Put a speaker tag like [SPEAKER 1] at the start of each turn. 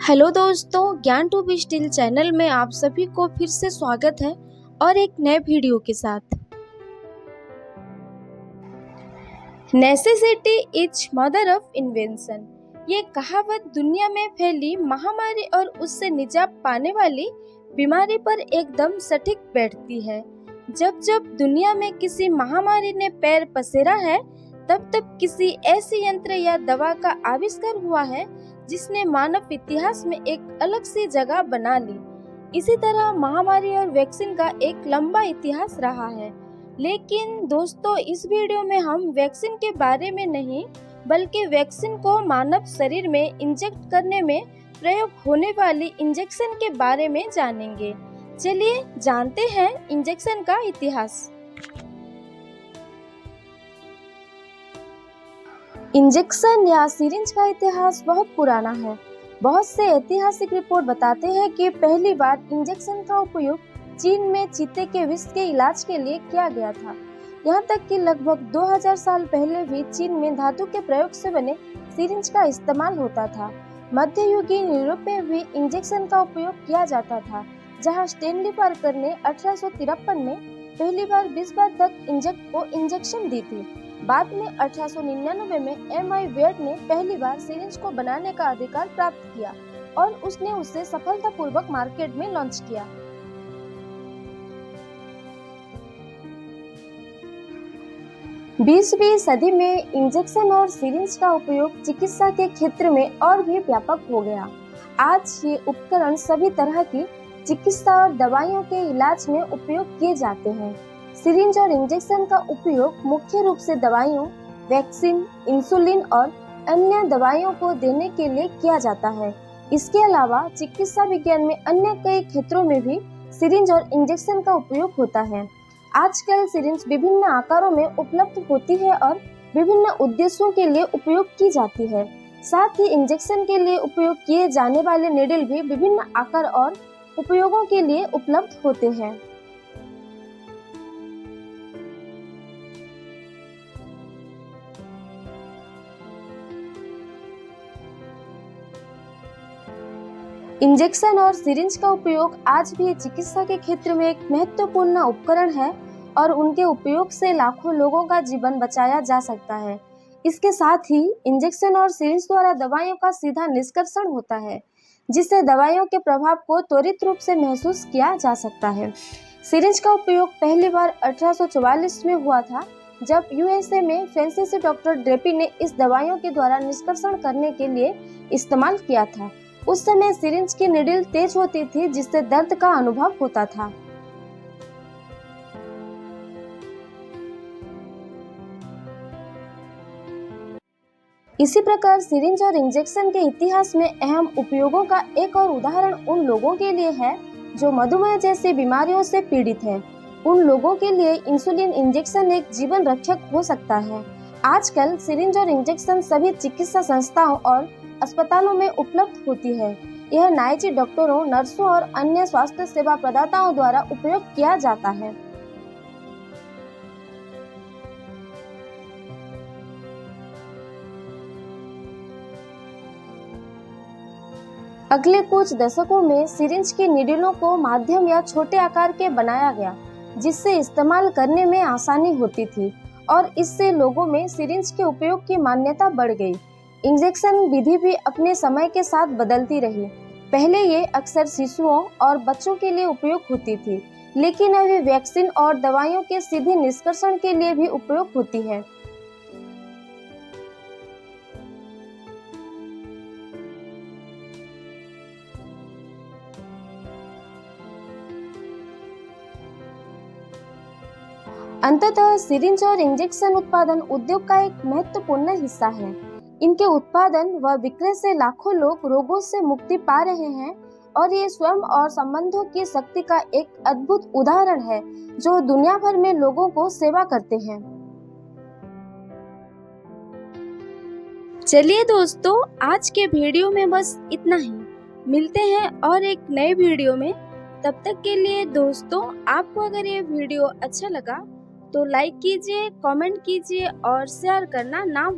[SPEAKER 1] Hello दोस्तों, ज्ञान to be still channel में आप सभी को फिर से स्वागत है और एक नए वीडियो के साथ। Necessity is mother of invention, ये कहावत दुनिया में फैली महामारी और उससे निजात पाने वाली बीमारी पर एकदम सटीक बैठती है। जब जब दुनिया में किसी महामारी ने पैर पसेरा है, तब तब किसी ऐसे यंत्र या दवा का आविष्कार हुआ है जिसने मानव इतिहास में एक अलग सी जगह बना ली। इसी तरह महामारी और वैक्सीन का एक लंबा इतिहास रहा है। लेकिन दोस्तों, इस वीडियो में हम वैक्सीन के बारे में नहीं, बल्कि वैक्सीन को मानव शरीर में इंजेक्ट करने में प्रयोग होने वाली इंजेक्शन के बारे में जानेंगे। चलिए जानते हैं इंजेक्शन का इतिहास। इंजेक्शन या सिरिंज का इतिहास बहुत पुराना है। बहुत से ऐतिहासिक रिपोर्ट बताते हैं कि पहली बार इंजेक्शन का उपयोग चीन में चीते के विष के इलाज के लिए किया गया था। यहाँ तक कि लगभग 2000 साल पहले भी चीन में धातु के प्रयोग से बने सिरिंज का इस्तेमाल होता था। मध्ययुगीन यूरोप में भी इंजेक्शन का उपयोग किया जाता था, जहाँ स्टेनली पार्कर ने 1853 में पहली बार 20 बार तक इंजेक्ट को इंजेक्शन दी थी। बाद में 1899 में एम.आई. वेड ने पहली बार सिरिंज को बनाने का अधिकार प्राप्त किया और उसने उसे सफलतापूर्वक मार्केट में लॉन्च किया। बीसवीं सदी में इंजेक्शन और सिरिंज का उपयोग चिकित्सा के क्षेत्र में और भी व्यापक हो गया। आज ये उपकरण सभी तरह की चिकित्सा और दवाइयों के इलाज में उपयोग किए जाते हैं। सिरिंज और इंजेक्शन का उपयोग मुख्य रूप से दवाइयों, वैक्सीन, इंसुलिन और अन्य दवाइयों को देने के लिए किया जाता है। इसके अलावा चिकित्सा विज्ञान में अन्य कई क्षेत्रों में भी सिरिंज और इंजेक्शन का उपयोग होता है। आजकल सिरिंज विभिन्न आकारों में उपलब्ध होती है और विभिन्न उद्देश्यों के लिए उपयोग की जाती है। साथ ही इंजेक्शन के लिए उपयोग किए जाने वाले नीडल भी विभिन्न आकार और उपयोगों के लिए उपलब्ध होते हैं। इंजेक्शन और सिरिंज का उपयोग आज भी चिकित्सा के क्षेत्र में एक महत्वपूर्ण उपकरण है और उनके उपयोग से लाखों लोगों का जीवन बचाया जा सकता है। इसके साथ ही इंजेक्शन और सिरिंज द्वारा दवाइयों का सीधा निष्कर्षण होता है, जिससे दवाइयों के प्रभाव को त्वरित रूप से महसूस किया जा सकता है। सिरिंज का उपयोग पहली बार 1844 में हुआ था, जब यूएसए में फ्रांसीसी डॉक्टर ड्रेपी ने इस दवाइयों के द्वारा निष्कर्षण करने के लिए इस्तेमाल किया था। उस समय सिरिंज की नीडल तेज होती थी, जिससे दर्द का अनुभव होता था। इसी प्रकार सिरिंज और इंजेक्शन के इतिहास में अहम उपयोगों का एक और उदाहरण उन लोगों के लिए है जो मधुमेह जैसी बीमारियों से पीड़ित है। उन लोगों के लिए इंसुलिन इंजेक्शन एक जीवन रक्षक हो सकता है। आजकल सिरिंज और इंजेक्शन सभी चिकित्सा संस्थाओं और अस्पतालों में उपलब्ध होती है। यह नाइजी डॉक्टरों, नर्सों और अन्य स्वास्थ्य सेवा प्रदाताओं द्वारा उपयोग किया जाता है। अगले कुछ दशकों में सिरिंज की नीडलों को माध्यम या छोटे आकार के बनाया गया, जिससे इस्तेमाल करने में आसानी होती थी और इससे लोगों में सिरिंज के उपयोग की मान्यता बढ़ गई। इंजेक्शन विधि भी अपने समय के साथ बदलती रही। पहले ये अक्सर शिशुओं और बच्चों के लिए उपयोग होती थी, लेकिन अभी वैक्सीन और दवाइयों के सीधे निष्कर्षण के लिए भी उपयोग होती है। अंततः सिरिंज और इंजेक्शन उत्पादन उद्योग का एक महत्वपूर्ण हिस्सा है। इनके उत्पादन व विक्रय से लाखों लोग रोगों से मुक्ति पा रहे हैं और ये स्वयं और संबंधों की शक्ति का एक अद्भुत उदाहरण है जो दुनिया भर में लोगों को सेवा करते हैं। चलिए दोस्तों, आज के वीडियो में बस इतना ही। मिलते हैं और एक नए वीडियो में। तब तक के लिए दोस्तों, आपको अगर ये वीडियो अच्छा लगा तो लाइक कीजिए, कमेंट कीजिए और शेयर करना ना